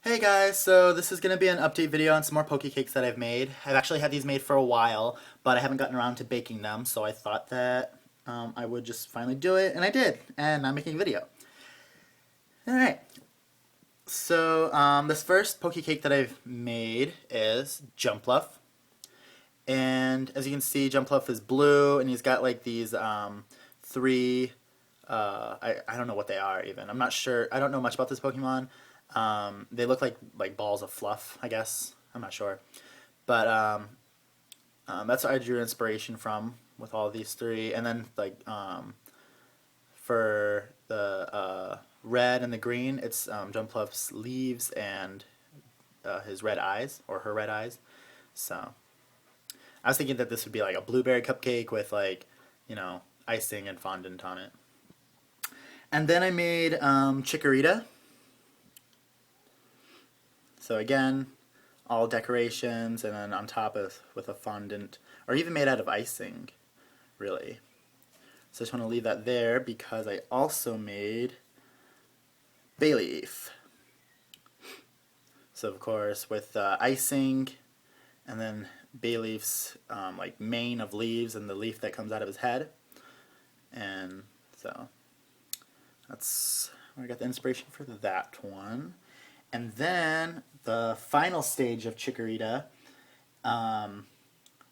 Hey guys, so this is going to be an update video on some more poke cakes that I've made. I've actually had these made for a while, but I haven't gotten around to baking them, so I thought that I would just finally do it, and I did, and I'm making a video. Alright, so this first poke cake that I've made is Jumpluff, and as you can see, Jumpluff is blue, and he's got like these three, I don't know what they are even. I'm not sure, I don't know much about this Pokemon. They look like balls of fluff, I guess. I'm not sure, but that's what I drew inspiration from with all these three. And then for the red and the green, it's Jumpluff's leaves and his red eyes or her red eyes. So I was thinking that this would be like a blueberry cupcake with icing and fondant on it. And then I made Chikorita. So again, all decorations, and then on top with a fondant, or even made out of icing, really. So I just want to leave that there because I also made Bayleef. So of course with icing, and then Bayleef's like mane of leaves and the leaf that comes out of his head, and so that's where I got the inspiration for that one. And then the final stage of Chikorita,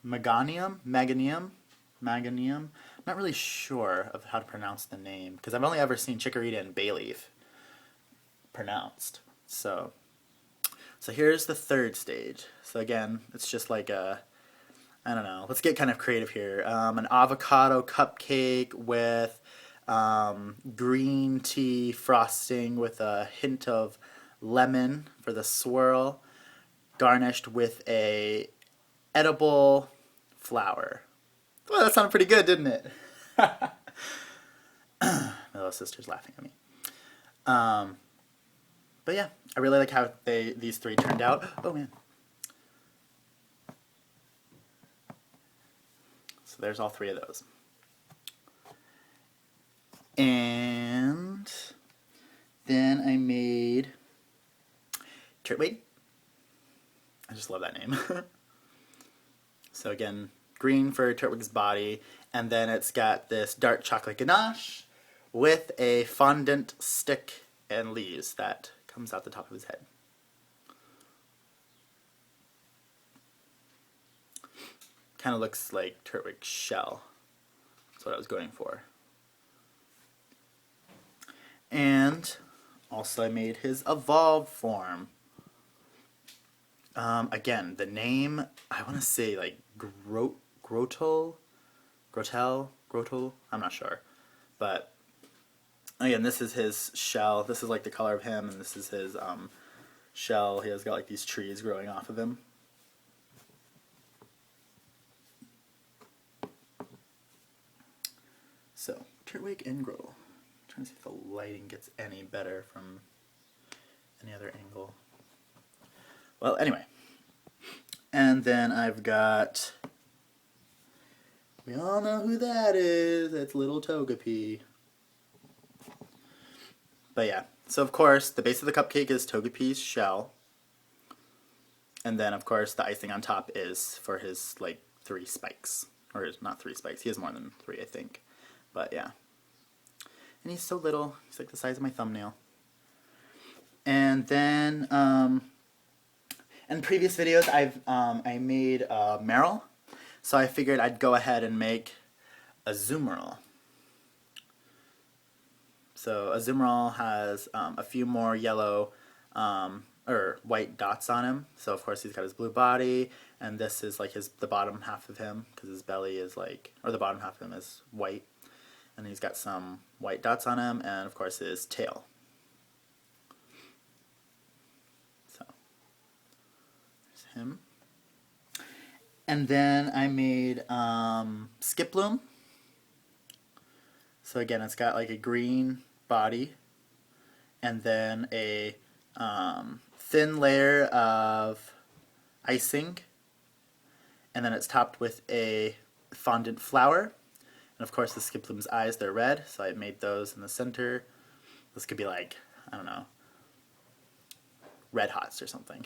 Meganium. I'm not really sure of how to pronounce the name because I've only ever seen Chikorita and Bayleef pronounced. So here's the third stage. So again, it's just like I don't know. Let's get kind of creative here. An avocado cupcake with green tea frosting with a hint of lemon for the swirl, garnished with a edible flower. Well, that sounded pretty good, didn't it? My little sister's laughing at me. But yeah, I really like how these three turned out. Oh man. So there's all three of those. And then I made Turtwig. I just love that name. So again, green for Turtwig's body, and then it's got this dark chocolate ganache with a fondant stick and leaves that comes out the top of his head. Kind of looks like Turtwig's shell. That's what I was going for. And also I made his evolved form. Again, the name, I want to say like Grotle, I'm not sure. But again, this is his shell. This is like the color of him, and this is his shell. He has got like these trees growing off of him. So, Turtwig and Grotle. Trying to see if the lighting gets any better from any other angle. Well, anyway. And then I've got, we all know who that is. It's little Togepi. But yeah, so of course, the base of the cupcake is Togepi's shell. And then, of course, the icing on top is for his, like, 3 spikes. Or not 3 spikes. He has more than 3, I think. But yeah. And he's so little. He's like the size of my thumbnail. And then, in previous videos, I made Marill. So I figured I'd go ahead and make Azumarill. So Azumarill has a few more yellow or white dots on him. So of course he's got his blue body, and this is like the bottom half of him because his belly is like, or the bottom half of him is white, and he's got some white dots on him, and of course his tail. So there's him. And then I made Skiploom. So again, it's got like a green body, and then a thin layer of icing, and then it's topped with a fondant flower. And of course the Skiploom's eyes, they're red, so I made those in the center. This could be like, I don't know, Red Hots or something.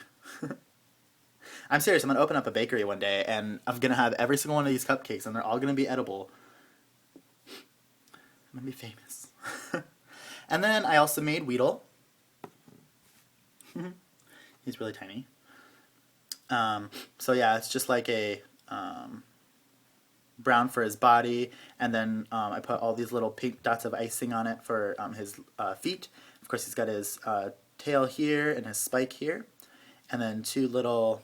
I'm serious, I'm going to open up a bakery one day, and I'm going to have every single one of these cupcakes, and they're all going to be edible. I'm going to be famous. And then I also made Weedle. He's really tiny. So yeah, it's just like a brown for his body, and then I put all these little pink dots of icing on it for his feet. Of course, he's got his tail here and his spike here, and then two little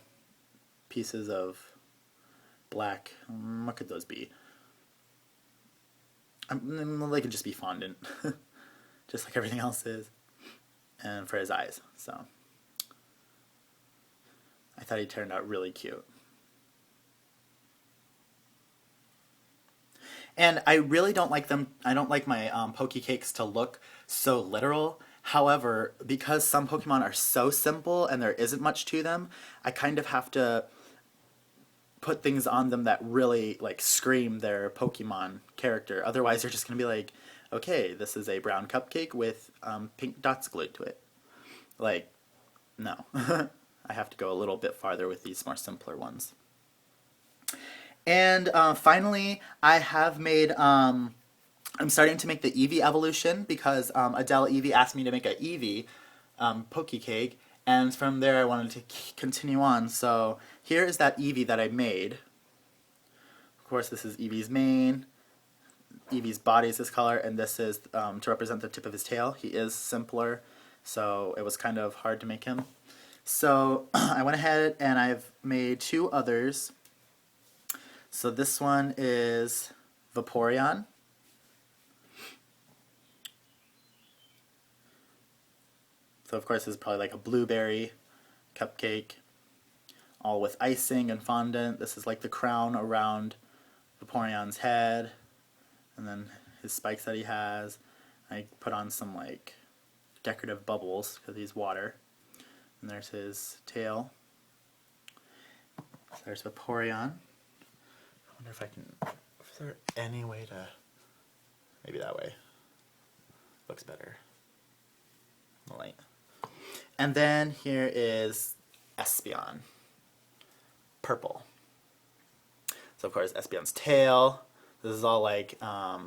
pieces of black. What could those be? They could just be fondant, just like everything else is, and for his eyes. So I thought he turned out really cute. And I really don't like them. I don't like my Poke Cakes to look so literal. However, because some Pokemon are so simple and there isn't much to them, I kind of have to put things on them that really like scream their Pokemon character. Otherwise, they're just gonna be like, okay, this is a brown cupcake with pink dots glued to it. Like, no. I have to go a little bit farther with these more simpler ones. And finally, I have made, I'm starting to make the Eevee evolution because Adele Eevee asked me to make an Eevee Poke Cake, and from there I wanted to continue on. So here is that Eevee that I made. Of course, this is Eevee's mane. Eevee's body is this color, and this is to represent the tip of his tail. He is simpler, so it was kind of hard to make him. So I went ahead and I've made two others. So this one is Vaporeon. So of course this is probably like a blueberry cupcake, all with icing and fondant. This is like the crown around Vaporeon's head, and then his spikes that he has. I put on some like decorative bubbles because he's water. And there's his tail. So there's Vaporeon. I wonder if I can, is there any way to, maybe that way. Looks better. The light. And then here is Espeon. Purple. So of course Espeon's tail. This is all like, I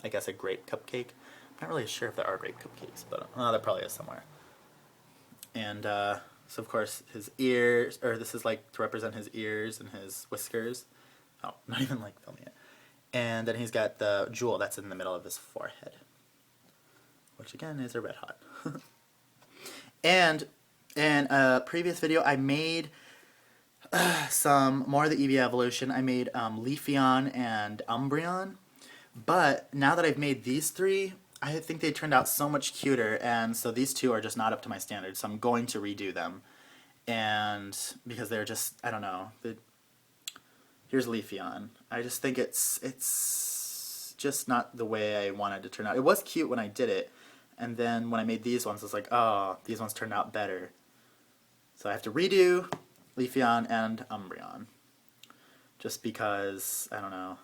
guess a grape cupcake. I'm not really sure if there are grape cupcakes, but there probably is somewhere. And so of course his ears, or this is like to represent his ears and his whiskers. Oh, not even like filming it. And then he's got the jewel that's in the middle of his forehead, which again is a red hot. And in a previous video I made some more of the Eevee evolution. I made Leafeon and Umbreon. But now that I've made these three, I think they turned out so much cuter, and so these two are just not up to my standards, so I'm going to redo them. And because they're just, I don't know, here's Leafeon. I just think it's just not the way I wanted to turn out. It was cute when I did it, and then when I made these ones, I was like, oh, these ones turned out better. So I have to redo Leafeon and Umbreon. Just because, I don't know,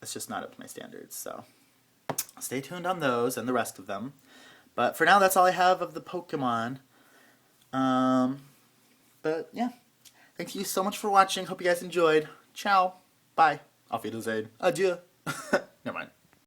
it's just not up to my standards, so stay tuned on those and the rest of them. But for now, that's all I have of the Pokemon. But yeah, thank you so much for watching. Hope you guys enjoyed. Ciao. Bye. Auf Wiedersehen. Adieu. Never mind.